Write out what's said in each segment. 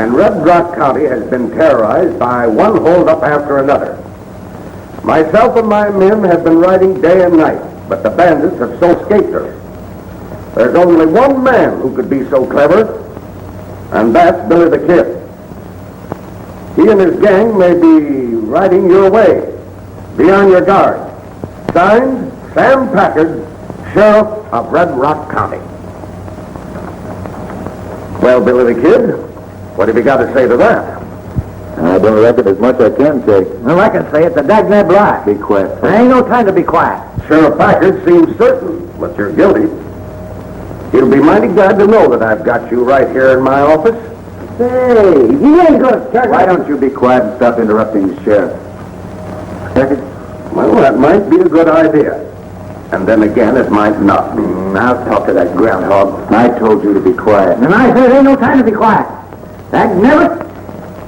and Red Rock County has been terrorized by one holdup after another. Myself and my men have been riding day and night, but the bandits have so escaped us. There's only one man who could be so clever, and that's Billy the Kid. He and his gang may be riding your way. Be on your guard. Signed, Sam Packard, Sheriff of Red Rock County. Well, Billy the Kid, what have you got to say to that? I don't reckon as much I can say. Well, I can say it's a dagnab lie. Be quiet. There ain't no time to be quiet. Sheriff Packard seems certain that you're guilty. He'll be mighty glad to know that I've got you right here in my office. Say, he ain't gonna start... Why don't you be quiet and stop interrupting the sheriff? Well, that might be a good idea. And then again, it might not. I'll talk to that groundhog. I told you to be quiet. And I said there ain't no time to be quiet. That never...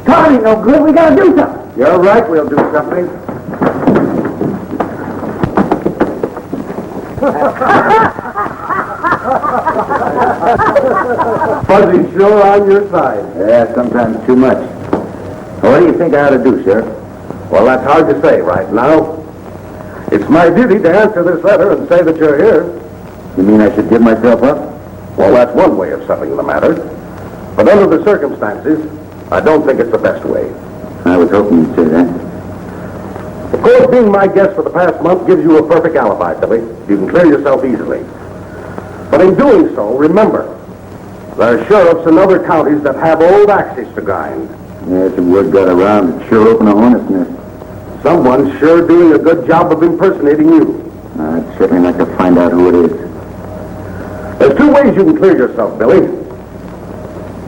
Talking ain't no good. We gotta do something. You're right, we'll do something. Fuzzy's sure on your side. Yeah, sometimes too much. Well, what do you think I ought to do, Sheriff? Well, that's hard to say right now. It's my duty to answer this letter and say that you're here. You mean I should give myself up? Well, that's one way of settling the matter. But under the circumstances, I don't think it's the best way. I was hoping you'd say that. Of course, being my guest for the past month gives you a perfect alibi, Billy. You can clear yourself easily. But in doing so, remember, there are sheriffs in other counties that have old axes to grind. Yes, the word got around. It sure opened a hornet's nest. Someone's sure doing a good job of impersonating you. I'd certainly like to find out who it is. There's two ways you can clear yourself, Billy.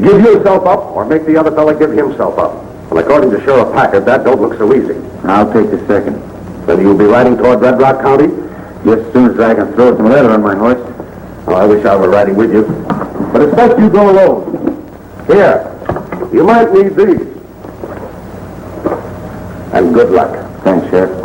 Give yourself up, or make the other fella give himself up. And according to Sheriff Packard, that don't look so easy. I'll take the second. Then you'll be riding toward Red Rock County? Just as soon as I can throw some leather on my horse. Oh, I wish I were riding with you. But it's best you go alone. Here, you might need these. And good luck. Thanks, Sheriff.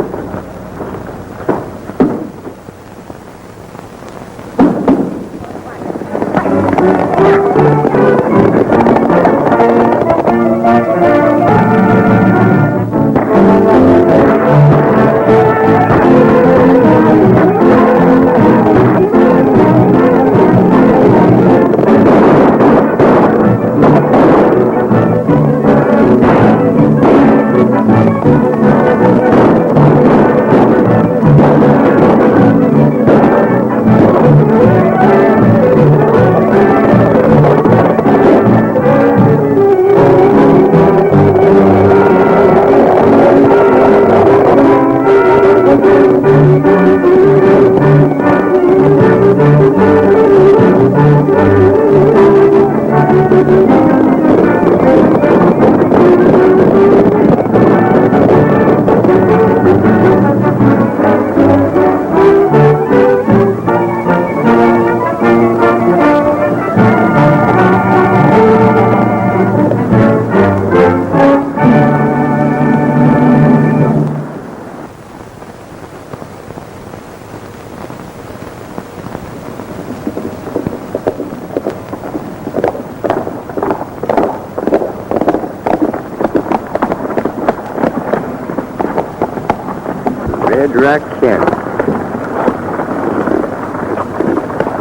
Red Rock County.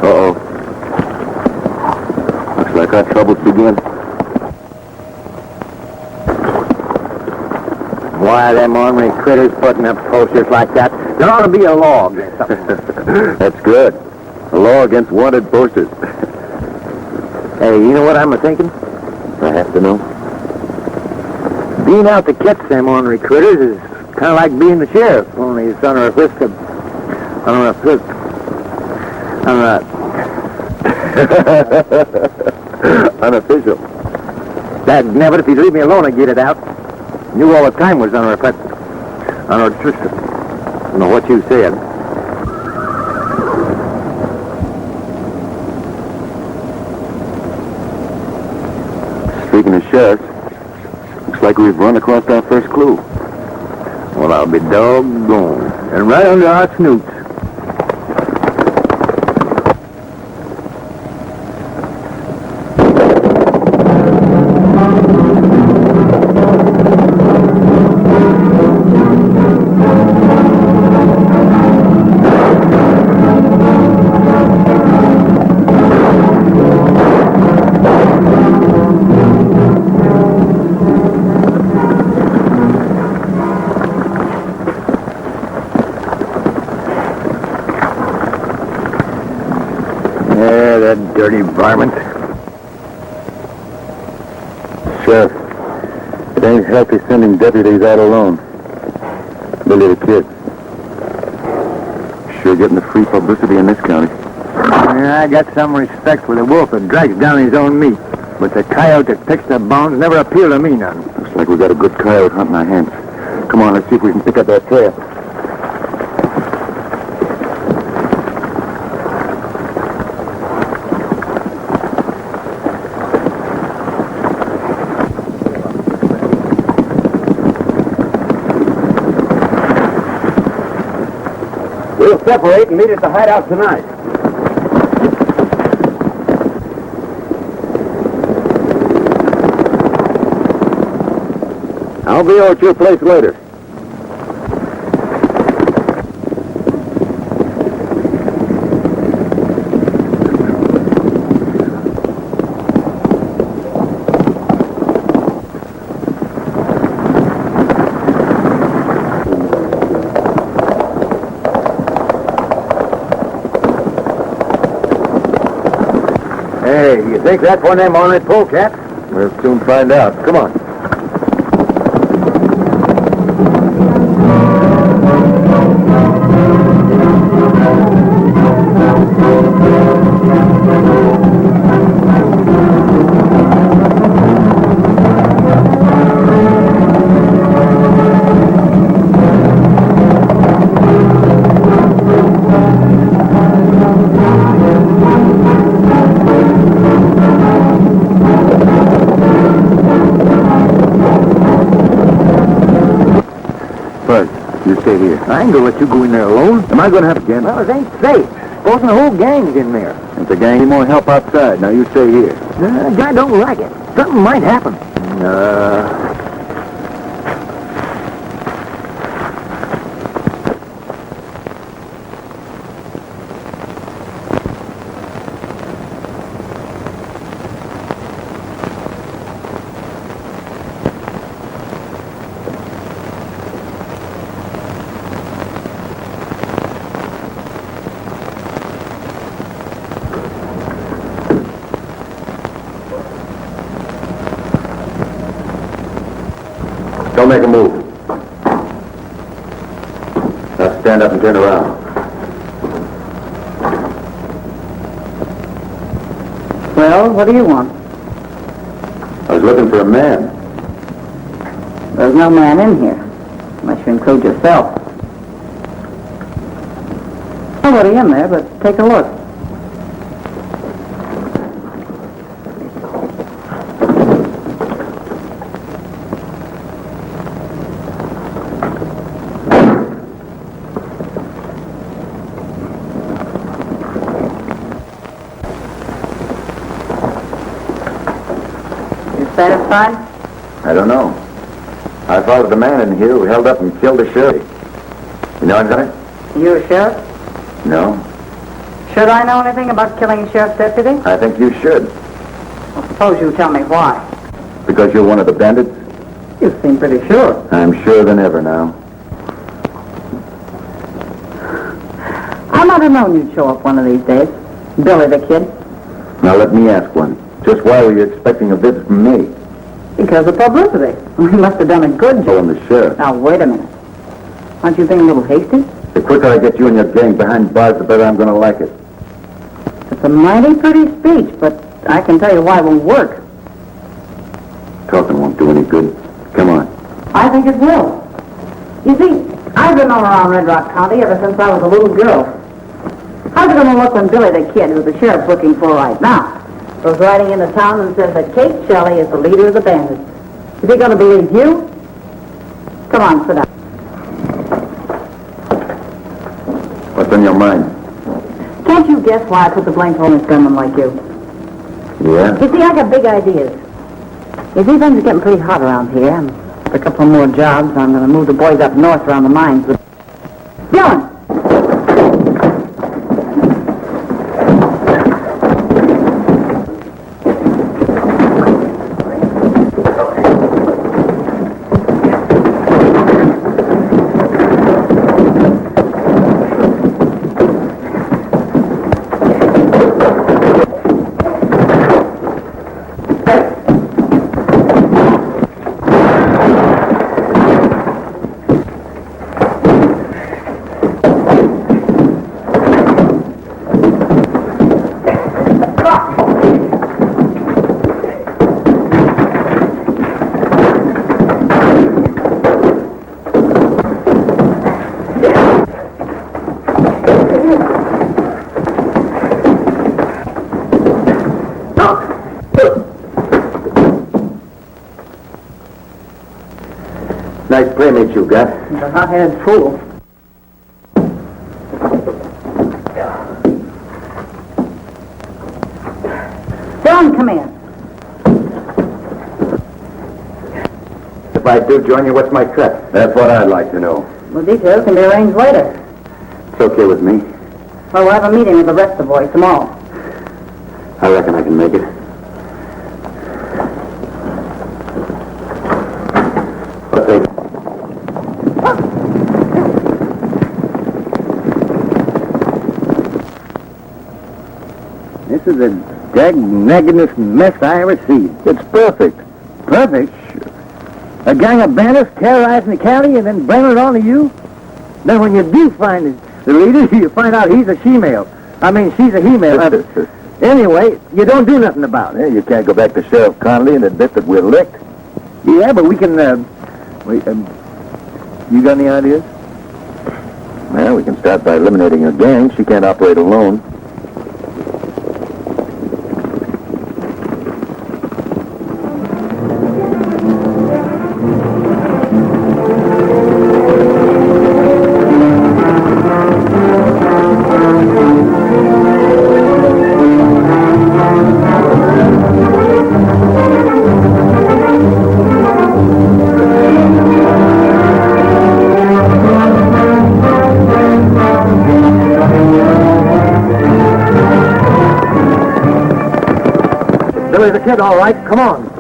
Uh-oh. Looks like our troubles begin. Why, them ornery critters putting up posters like that? There ought to be a law against something. That's good. A law against wanted posters. Hey, you know what I'm a-thinking? I have to know. Being out to catch them ornery critters is kind of like being the sheriff, only it's under a whisk of... Unofficial. That never, if you'd leave me alone, I'd get it out. Knew all the time was under a under a system. I don't know what you said. Speaking of sheriffs, looks like we've run across our first clue. Well, I'll be doggone. And right under our snoots. dirty varmint. Sheriff, it ain't healthy sending deputies out alone. Billy the Kid. Sure getting the free publicity in this county. Yeah, I got some respect for the wolf that drags down his own meat. But the coyote that picks the bones never appealed to me none. Looks like we got a good coyote hunt in our hands. Come on, let's see if we can pick up that trail. We'll separate and meet at the hideout tonight. I'll be over at your place later. Hey, you think that's one of them ornery polecats? We'll soon find out. Come on. You stay here. I ain't gonna let you go in there alone. Am I going to have again? Well, it ain't safe. Supposing the whole gang's in there. If the gang need more help outside, now you stay here. The guy don't like it. Something might happen. Don't make a move. Now stand up and turn around. Well, what do you want? I was looking for a man. There's no man in here, unless you include yourself. Nobody in there, but take a look. Satisfied? I don't know. I followed the man in here who held up and killed the sheriff. You know anything? You a sheriff? No. Should I know anything about killing a sheriff's deputy? I think you should. Well, suppose you tell me why. Because you're one of the bandits? You seem pretty sure. I'm surer than ever now. I might have known you'd show up one of these days. Billy the Kid. Now let me ask one. Just why were you expecting a visit from me? Because of publicity. We must have done a good Oh, job. and the sheriff. Now, wait a minute. Aren't you being a little hasty? The quicker I get you and your gang behind bars, the better I'm going to like it. It's a mighty pretty speech, but I can tell you why it won't work. Talking won't do any good. Come on. I think it will. You see, I've been all around Red Rock County ever since I was a little girl. How's it going to look when Billy the Kid, who the sheriff's looking for right now, goes riding into town and says that Kate Shelley is the leader of the bandits? Is he going to believe you? Come on, sit down. What's on your mind? Can't you guess why I put the blame on this gunman like you? Yeah? You see, I got big ideas. You see, things are getting pretty hot around here, and for a couple more jobs, I'm going to move the boys up north around the mines. Dylan! nice playmate you got. He's a hot-headed fool. John, come in. If I do join you, what's my cut? That's what I'd like to know. Well, details can be arranged later. It's okay with me. Well, we'll have a meeting with the rest of the boys tomorrow. I reckon I can make it. What they... This is the dag-naggingest mess I ever see. It's perfect. Perfect? Sure. A gang of bandits terrorizing the county and then bringing it on to you? Then when you do find the leader, you find out he's a she-male. I mean, she's a he-male. Anyway, you don't do nothing about it. Yeah, you can't go back to Sheriff Connolly and admit that we're licked. Yeah, but we can, you got any ideas? Well, we can start by eliminating her gang. She can't operate alone. Billy's a kid, all right. Come on.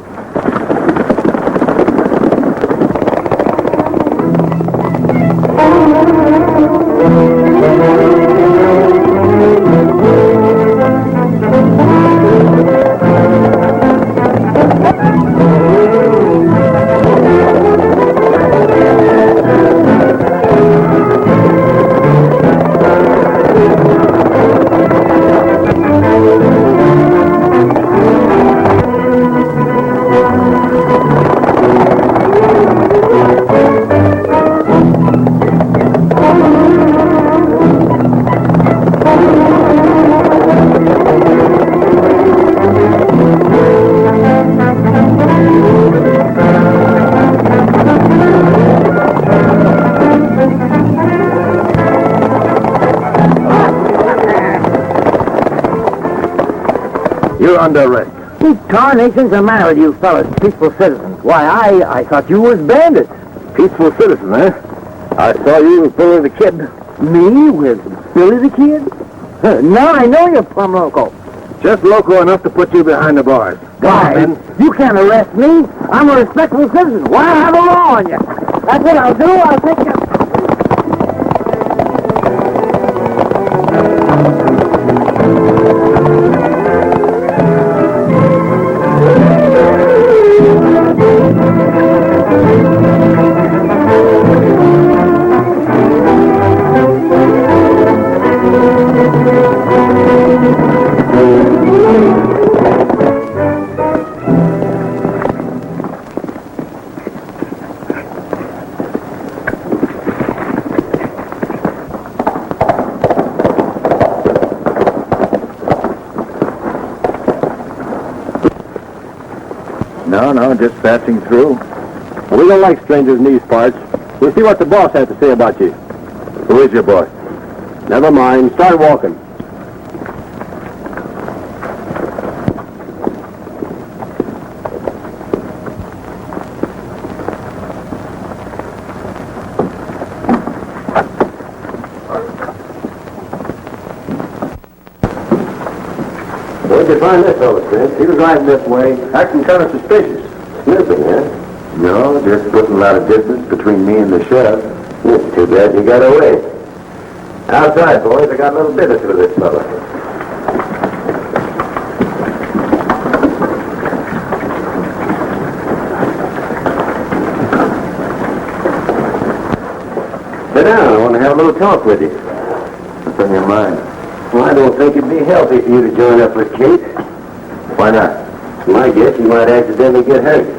You're under arrest. What tarnation's the matter with you fellas, peaceful citizens? Why, I thought you was bandits. Peaceful citizens, eh? I saw you with Billy the Kid. Me with Billy the Kid? Now I know you're plumb loco. Just loco enough to put you behind the bars. Why? You can't arrest me. I'm a respectable citizen. Why have a law on you? That's what I'll do. I'll take you. No, just passing through. We don't like strangers in these parts. We'll see what the boss has to say about you. Who is your boss? Never mind. Start walking. Where'd you find this fellow, Chris? He was riding this way, acting kind of suspicious. Sniffing, eh? No, just putting a lot of distance between me and the sheriff. It's too bad you got away. Outside, boys, I got a little business with this fellow. Sit down. I want to have a little talk with you. What's on your mind? Well, I don't think it'd be healthy for you to join up with Kate. Why not? It's my guess you might accidentally get hurt.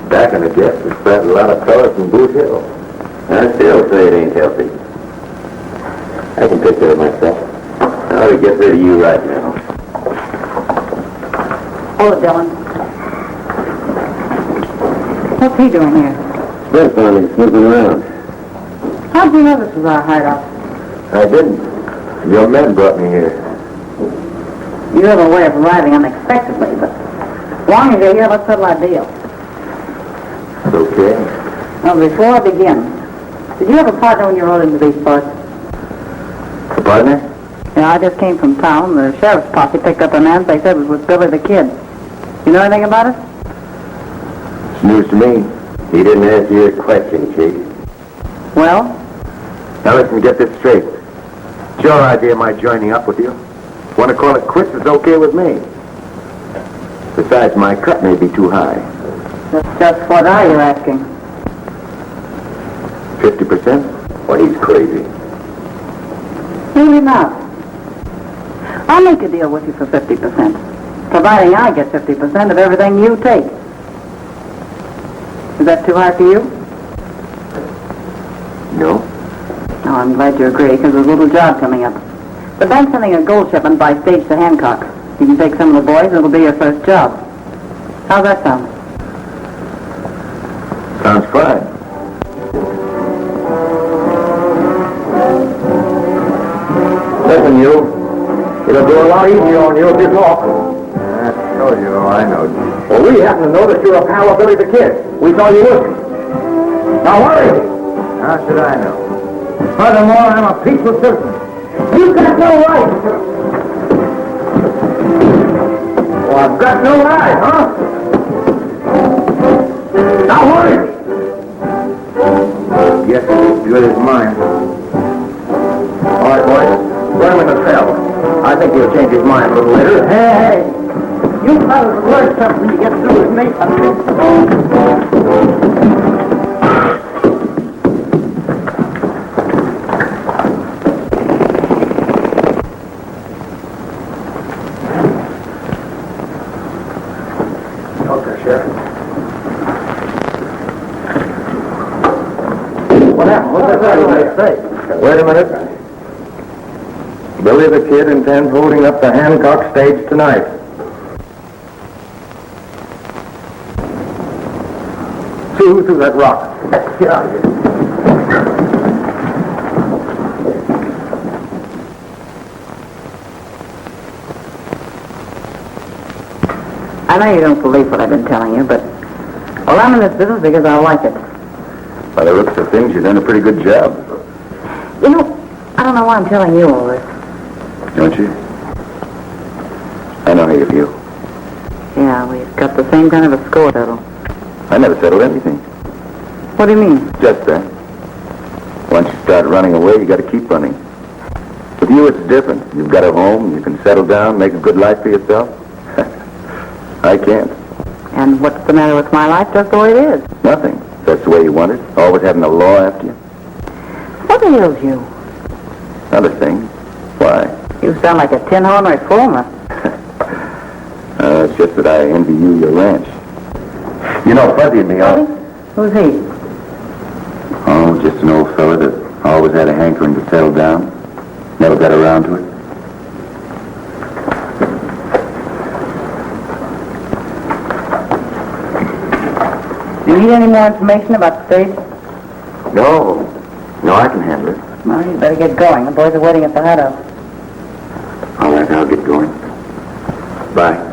Back in the guess, we spread a lot of color from Boot Hill. I still say it ain't healthy. I can take care of myself. I ought to get rid of you right now. Hold it, Dylan. What's he doing here? Fred found him snooping around. How'd you know this was our hideout? I didn't. Your men brought me here. You have a way of arriving unexpectedly, but as long as you're here, let's settle our deal. It's okay. Now, before I begin, did you have a partner when you rode into these parts? A partner? Yeah, I just came from town. The sheriff's posse picked up a man they said was with Billy the Kid. You know anything about it? It's news to me. He didn't answer your question, Chief. Well? Now listen, get this straight. It's your idea of my joining up with you. Want to call it quits, it's okay with me. Besides, my cut may be too high. Just what are you asking? 50%? Well, he's crazy. Maybe not. I'll make a deal with you for 50%, providing I get 50% of everything you take. Is that too high for you? No? Oh, I'm glad you agree, because there's a little job coming up. The bank's sending a gold shipment by stage to Hancock. You can take some of the boys, and it'll be your first job. How's that sound? Sounds fine. Listen, you. It'll go a lot easier on you if you talk. So you know, I know. Well, we happen to know that you're a pal of Billy the Kid. We thought you would be. Now, hurry! How should I know? Furthermore, I'm a peaceful citizen. You've got no right. Well, I've got no right, huh? Now, hurry! Yes, it's good as mine. All right, boys. Put him in the cell. I think he'll change his mind a little later. Hey! You fellas learn something when you get through with me. Okay, Sheriff. What happened? What's that say? Wait a minute. Billy the Kid intends holding up the Hancock stage tonight. See who threw that rock. Get out of here. I know you don't believe what I've been telling you, but... Well, I'm in this business because I like it. By the looks of things, you've done a pretty good job. You know, I don't know why I'm telling you all this. Don't you? I know how you feel. Yeah, we've got the same kind of a score total. I never settled anything. What do you mean? Just that. Once you start running away, you got to keep running. With you, it's different. You've got a home, you can settle down, make a good life for yourself. I can't. And what's the matter with my life? Just the way it is. Nothing. That's the way you want it. Always having the law after you. What ails you? Another thing. Why? You sound like a tin-horn reformer. It's just that I envy you your ranch. You know, Fuzzy and me are... Who's he? Oh, just an old fella that always had a hankering to settle down. Never got around to it. Do you need any more information about the stage? No. No, I can handle it. Well, you better get going. The boys are waiting at the hideout. All right, I'll get going. Bye.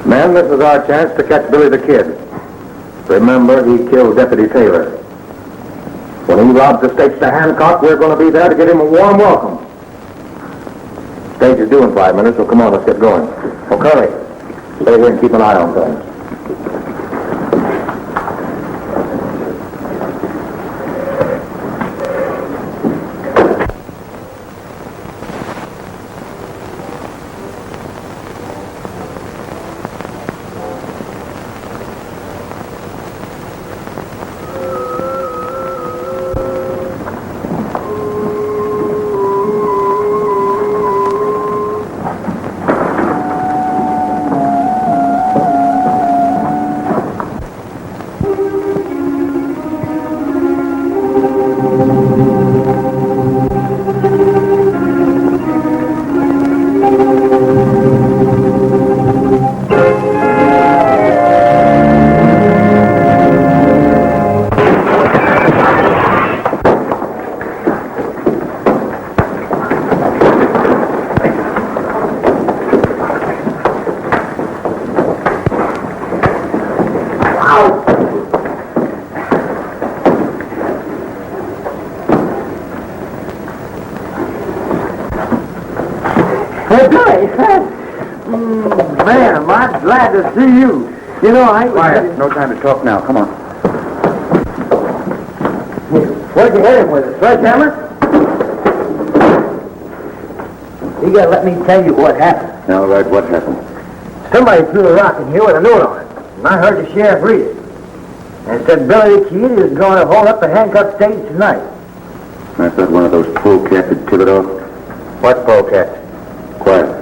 Men, this is our chance to catch Billy the Kid. Remember, he killed Deputy Taylor. When he robs the stage to Hancock, we're going to be there to give him a warm welcome. Stage is due in 5 minutes, so come on, let's get going. Oh, Curly, stay here and keep an eye on things. Man, am I glad to see you. You know, I... Quiet. No time to talk now. Come on. Where'd you hit him with? A sledgehammer? You gotta let me tell you what happened. All right, what happened? Somebody threw a rock in here with a note on it. And I heard the sheriff read it. And it said Billy the Kid is going to hold up the handcuff stage tonight. That's not one of those polecats that tip it off. What polecat? Quiet.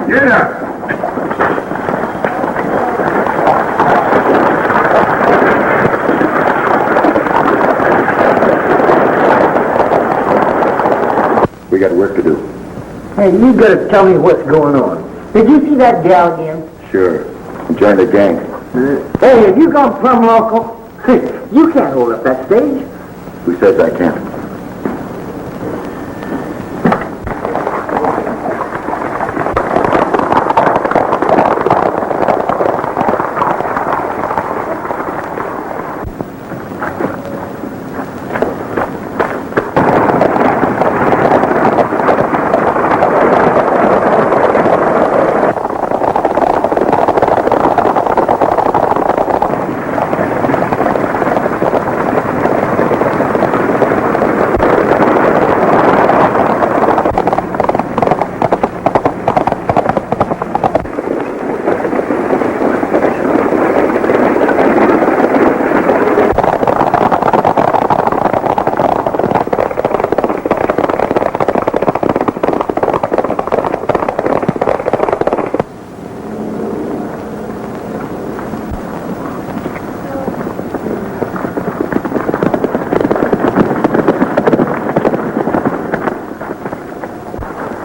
Get up! We got work to do. Hey, you gotta tell me what's going on. Did you see that gal again? Sure. Join the gang. Hey, have you gone plumb local? You can't hold up that stage. Who says I can't?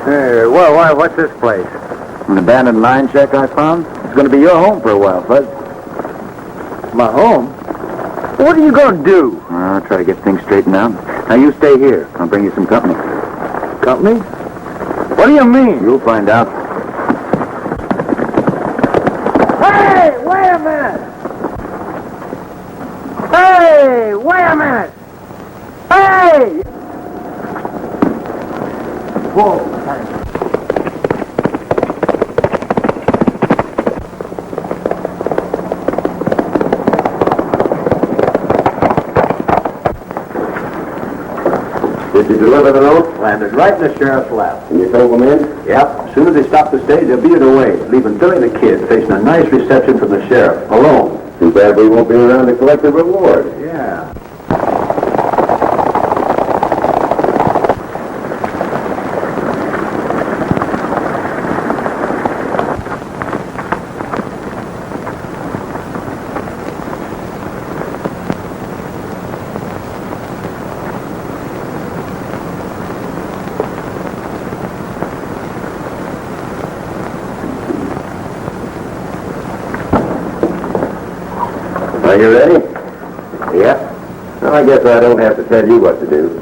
Hey, what's this place? An abandoned line shack I found. It's going to be your home for a while, Fuzz. My home? What are you gonna do? I'll try to get things straightened out. Now you stay here. I'll bring you some company. Company? What do you mean? You'll find out. Hey, wait a minute! Hey, wait a minute! Hey! Whoa. Did you deliver the note? Landed right in the sheriff's lap. And you told them in? Yep. As soon as they stopped the stage, they'll beat it away, leaving Billy the Kid facing a nice reception from the sheriff, alone. Too bad we won't be around to collect the reward. Yeah. Are you ready? Yep. Well, I guess I don't have to tell you what to do.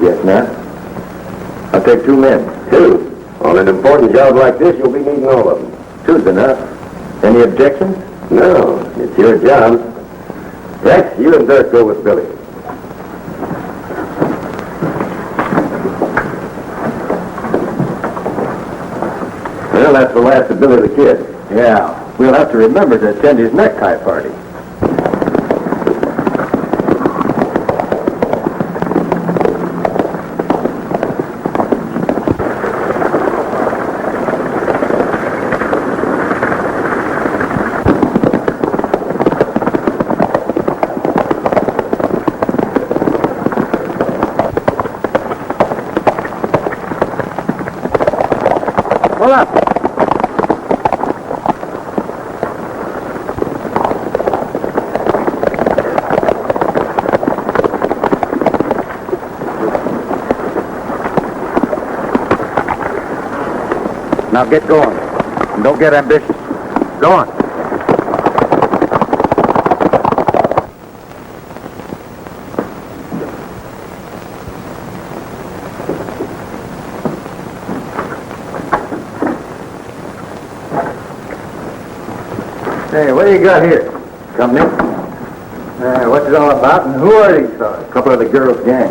Guess not. I'll take 2 men. 2? On an important job like this, you'll be needing all of them. 2's enough. Any objections? No, it's your job. Rex, you and Dirk go with Billy. Well, that's the last of Billy the Kid. Yeah. We'll have to remember to attend his necktie party. Pull up. Now get going. And don't get ambitious. Go on. Hey, what do you got here? Company? What's it all about, and who are these fellas? A couple of the girls' gang.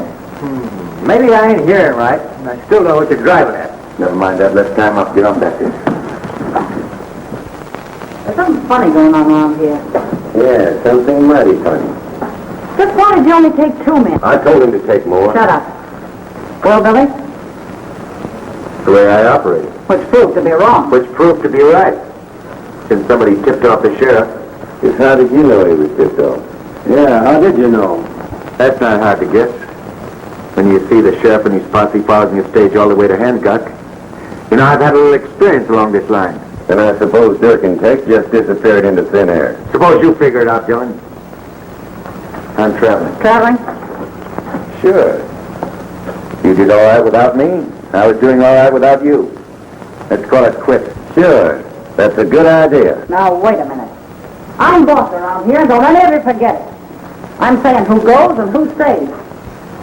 Maybe I ain't hearing right, and I still know what you're driving at. Never mind that. Let's climb up. Get on back there. There's something funny going on around here. Yeah, something mighty funny. Just why did you only take 2 men? I told him to take more. Shut up. Well, Billy, The way I operate. which proved to be wrong. Which proved to be right. Since somebody tipped off the sheriff. Just how did you know he was tipped off? Yeah, how did you know? That's not hard to guess. When you see the sheriff and his posse following your stage all the way to Hancock. You know, I've had a little experience along this line. And I suppose Dirk and Tex just disappeared into thin air. Suppose you figure it out, Dylan. I'm traveling. Traveling? Sure. You did all right without me. I was doing all right without you. Let's call it quits. Sure. That's a good idea. Now, wait a minute. I'm boss around here, and don't let ever forget it. I'm saying who goes and who stays.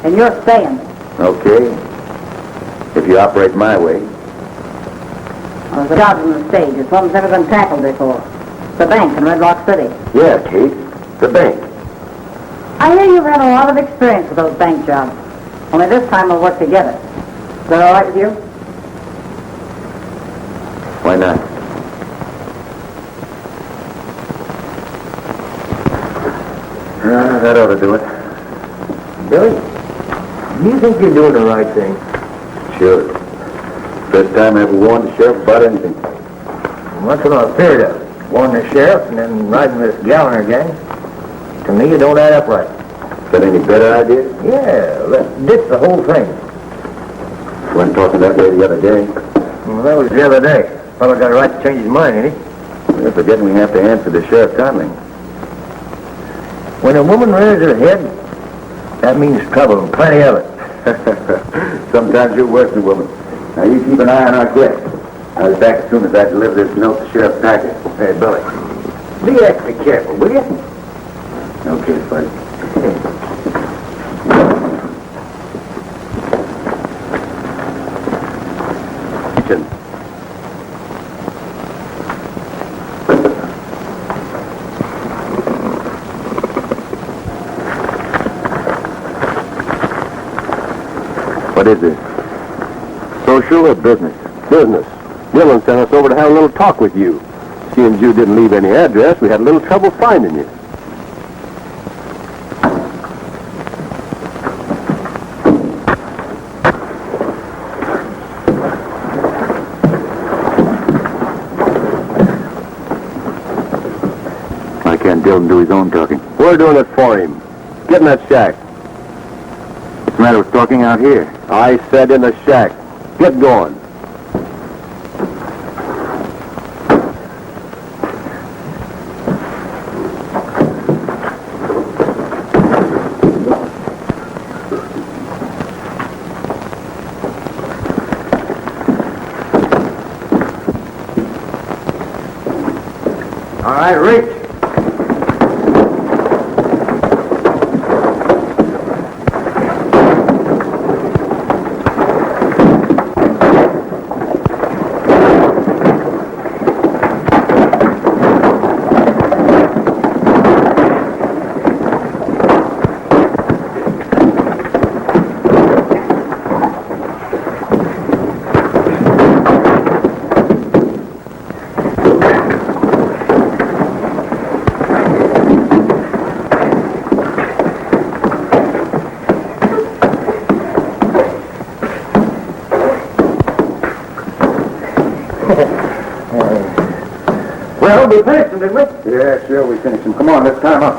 And you're staying. Okay. If you operate my way. There's a job on the stage. It's one that's never been tackled before. The bank in Red Rock City. Yeah, Kate. The bank. I hear you've had a lot of experience with those bank jobs. Only this time we'll work together. Is that all right with you? Why not? That ought to do it. Billy, do you think you're doing the right thing? Sure. First time I ever warned the sheriff about anything. Well, that's what I feared of. Warn the sheriff and then riding this Galliner gang. To me, it don't add up right. Got any better idea? Yeah, let's ditch the whole thing. You weren't talking that way the other day. Well, that was the other day. Fellow got a right to change his mind, ain't he? You're forgetting we have to answer to Sheriff Conley. When a woman rears her head, that means trouble, and plenty of it. Sometimes you're worse than a woman. Now you keep an eye on our guest. I'll be back as soon as I deliver this note to Sheriff Packard. Hey, Billy, be extra careful, will you? Okay, buddy. Kitchen. What is this? Social or business? Business. Dillon sent us over to have a little talk with you. Seeing you didn't leave any address, we had a little trouble finding you. Why can't Dillon do his own talking? We're doing it for him. Get in that shack. What's the matter with talking out here? I said in the shack. Get going. All right, Rich. Well, we finished them, didn't we? Yeah, sure, we finished him. Come on, let's tie him up.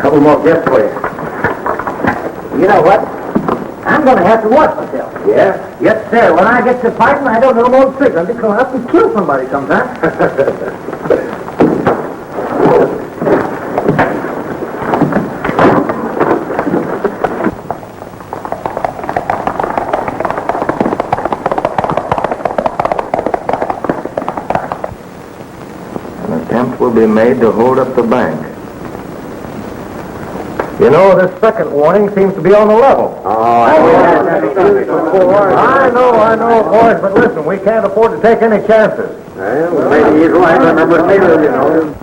Couple more guests for you. You know what? I'm going to have to watch myself. Yeah? Yes, sir. When I get to fighting, I don't know no trick. I'll be coming up and kill somebody sometime. An attempt will be made to hold up the bank. You know, this second warning seems to be on the level. I know, boys, but listen, we can't afford to take any chances. Well, maybe he's right. I remember later, you know.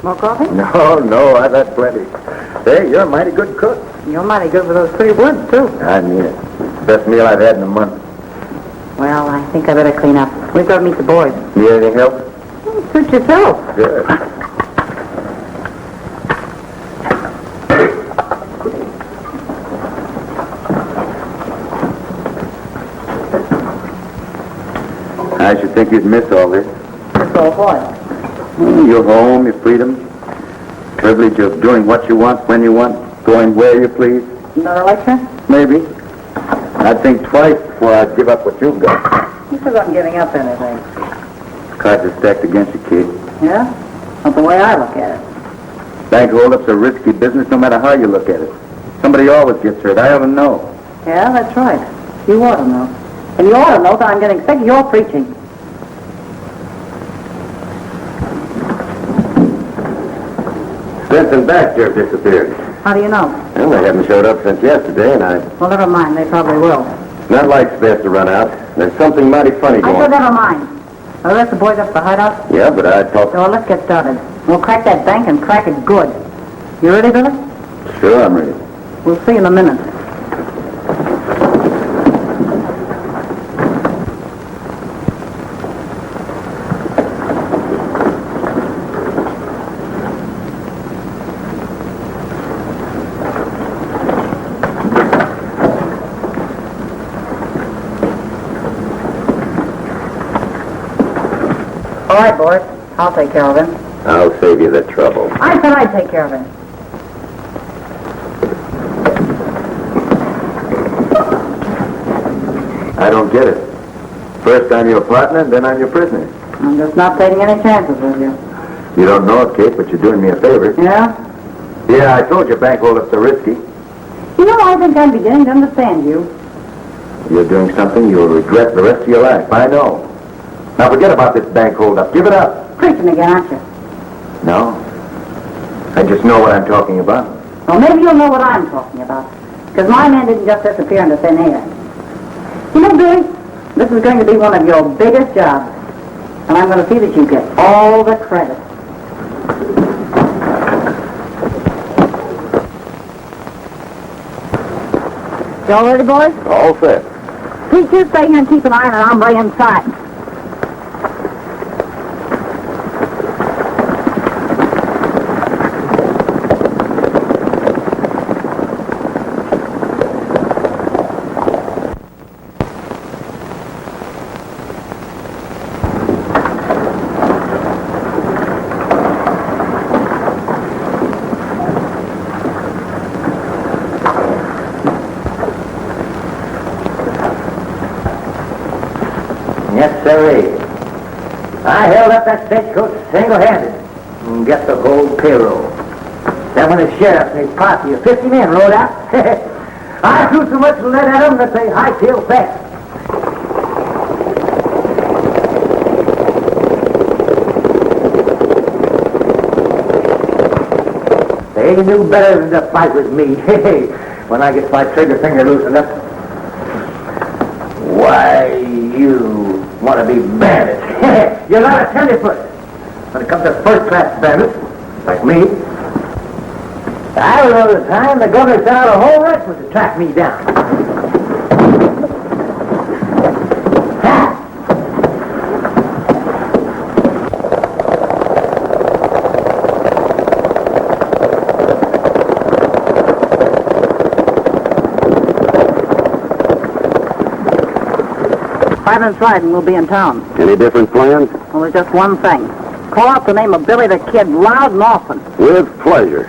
More coffee? No, I've had plenty. Hey, you're a mighty good cook. You're mighty good with those 3 words, too. I mean it. Best meal I've had in a month. Well, I think I better clean up. We've got to meet the boys. Need anything else? Suit yourself. Good. I should think you'd miss all this. That's all boys. Your home, your freedom, privilege of doing what you want, when you want, going where you please. Another lecture? Maybe. I'd think twice before I'd give up what you've got. You said I'm giving up anything. Cards are stacked against you, kid. Yeah? Not the way I look at it. Bank holdups are risky business no matter how you look at it. Somebody always gets hurt. I ought to know. Yeah, that's right. You ought to know. And you ought to know that I'm getting sick of your preaching. Spence and Baxter have disappeared. How do you know? Well, they haven't showed up since yesterday, and Well, never mind. They probably will. not like Spence to run out. There's something mighty funny I going said on. never mind. I'll let the boys up to the hideout. Yeah, but I thought... So let's get started. We'll crack that bank and crack it good. You ready, Billy? Sure, I'm ready. We'll see in a minute. All right, boys. I'll take care of him. I'll save you the trouble. I said I'd take care of him. I don't get it. First I'm your partner, then I'm your prisoner. I'm just not taking any chances with you. You don't know it, Kate, but you're doing me a favor. Yeah? Yeah, I told you bank holdups are risky. You know, I think I'm beginning to understand you. You're doing something you'll regret the rest of your life. I know. Now forget about this bank holdup. Give it up. Preaching again, aren't you? No. I just know what I'm talking about. Well, maybe you'll know what I'm talking about. Because my man didn't just disappear into thin air. You know, Billy, this is going to be one of your biggest jobs. And I'm going to see that you get all the credit. Y'all ready, boys? All set. Pete, you stay here and keep an eye on an hombre inside. Yes, sirree. I held up that stagecoach single-handed and get the whole payroll. Then when the sheriff and his posse of 50 men rode out, I threw so much lead at them that they hightailed back. They knew better than to fight with me. When I get my trigger finger loosened up, why, you want to be bandits. You're not a tenderfoot. When it comes to first-class bandits, like me, I remember the time the governor sent out a whole regiment to track me down. Ha! Five minutes ride and we'll be in town. Any different plans? Well, there's just one thing. Call out the name of Billy the Kid loud and often. With pleasure.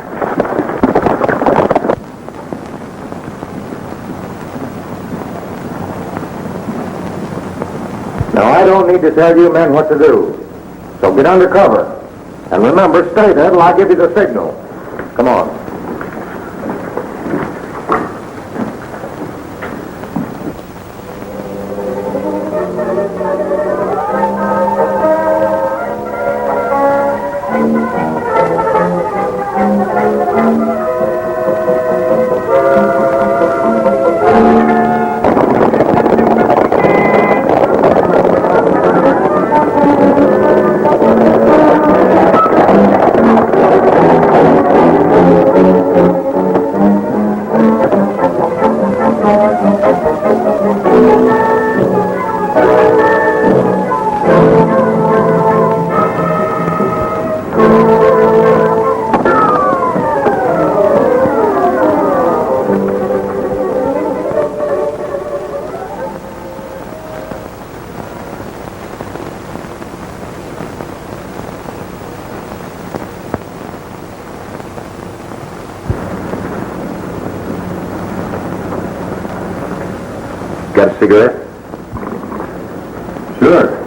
Now, I don't need to tell you men what to do. So get under cover. And remember, stay there till I give you the signal. Come on. cigarette? Sure.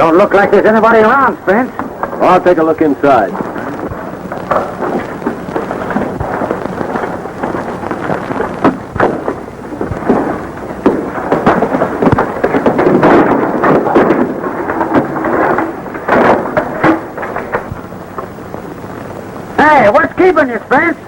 Don't look like there's anybody around, Spence. I'll take a look inside. Hey, what's keeping you, Spence?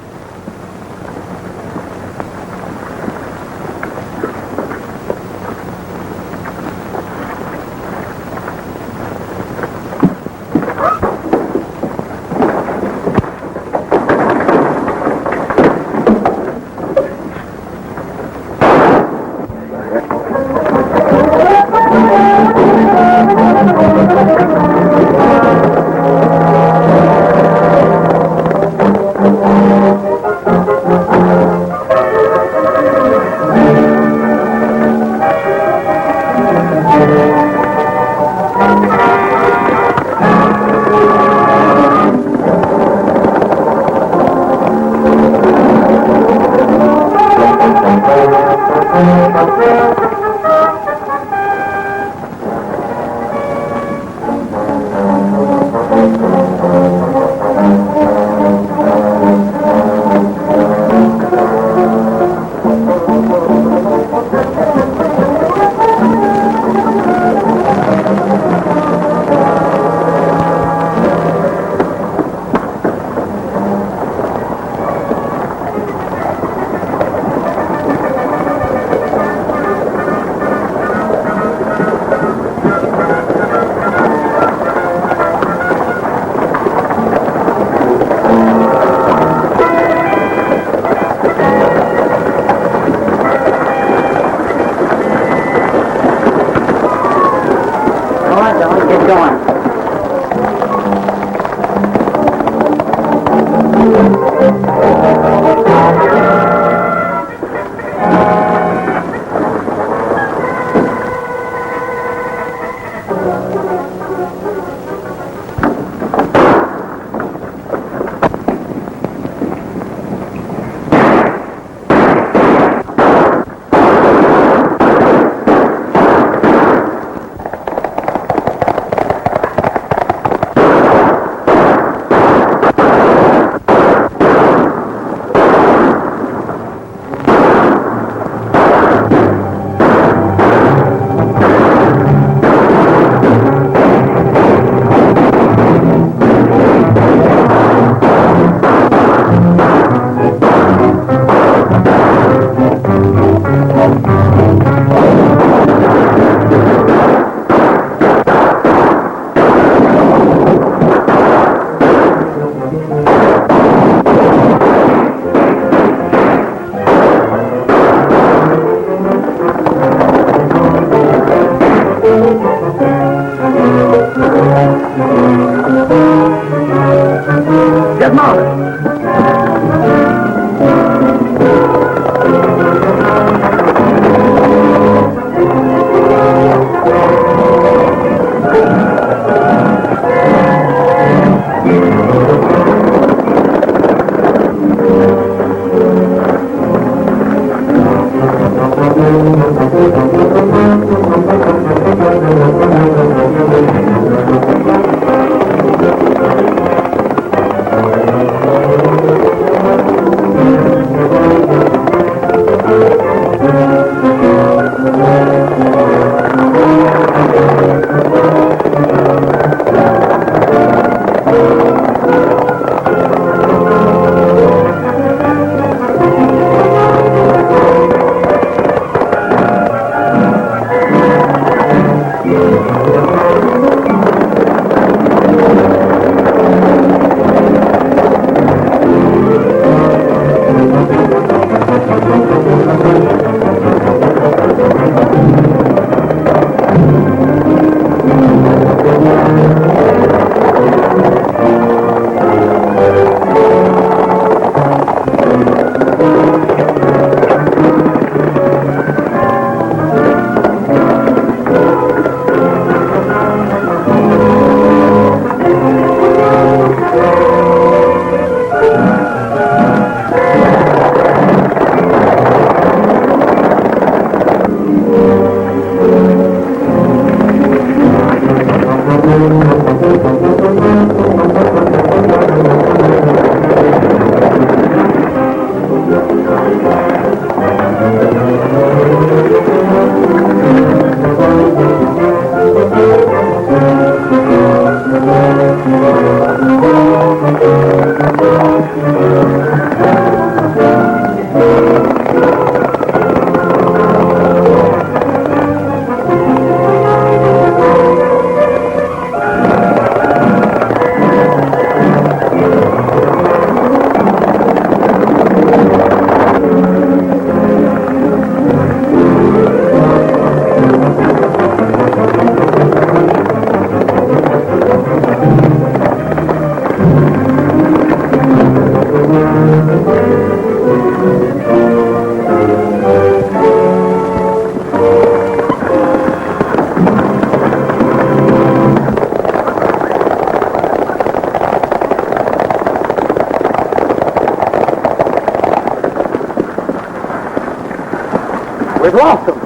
We've lost them.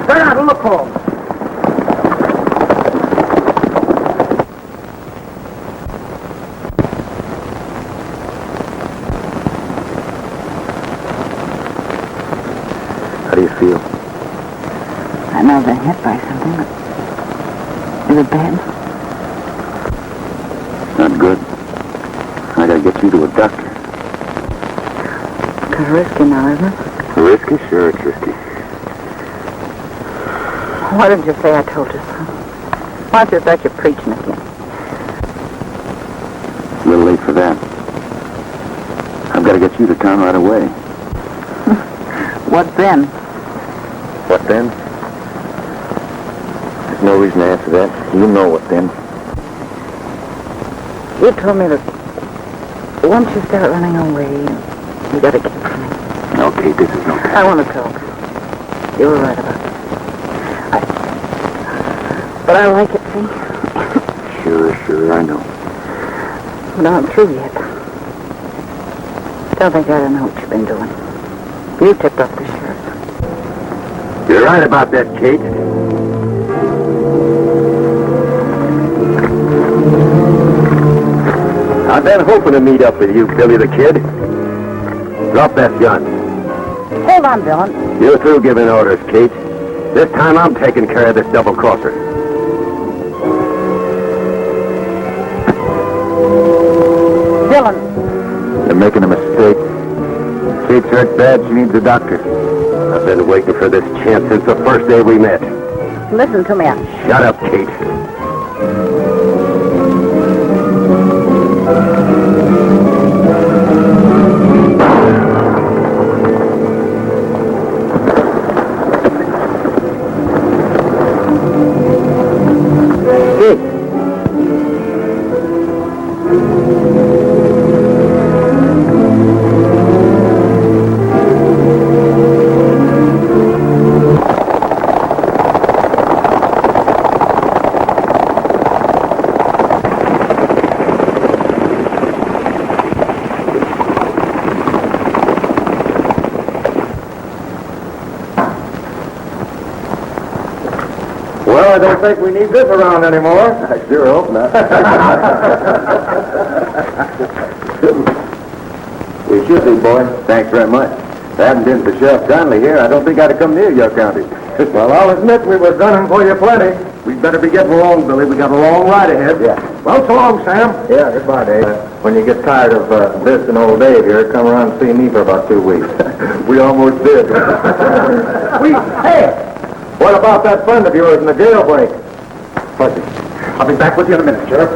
Turn out and look for them. How do you feel? I know they're hit by something, but is it bad? Not good. I gotta get you to a doctor. Kind of risky now, isn't it? Risky? Sure, it's risky. Why didn't you say I told you so? Why don't you start your preaching again? A little late for that. I've got to get you to town right away. What then? What then? There's no reason to answer that. You know what then. You told me that once you start running away, you gotta keep running. Okay, this is no time. I want to talk. You were right about that. But I like it, see? Sure, I know. But I'm through yet. Don't think I don't know what you've been doing. You tipped off the sheriff. You're right about that, Kate. I've been hoping to meet up with you, Billy the Kid. Drop that gun. Hold on, Dylan. You're through giving orders, Kate. This time I'm taking care of this double-crosser. Dylan, You're making a mistake. Kate's hurt bad. She needs a doctor. I've been waiting for this chance since the first day we met. listen to me. Shut up, Kate. Well, I don't think we need this around anymore. I sure hope not. We should be, boy. Thanks very much. If it hadn't been for Sheriff Donnelly here, I don't think I'd have come near your county. Well, I'll admit we were gunning for you plenty. We'd better be getting along, Billy. We got a long ride ahead. Yeah. Well, so long, Sam. Yeah, goodbye, Dave. When you get tired of visiting old Dave here, come around and see me for about 2 weeks. We almost did. Hey! What about that friend of yours in the jailbreak? Fuzzy. I'll be back with you in a minute, Sheriff.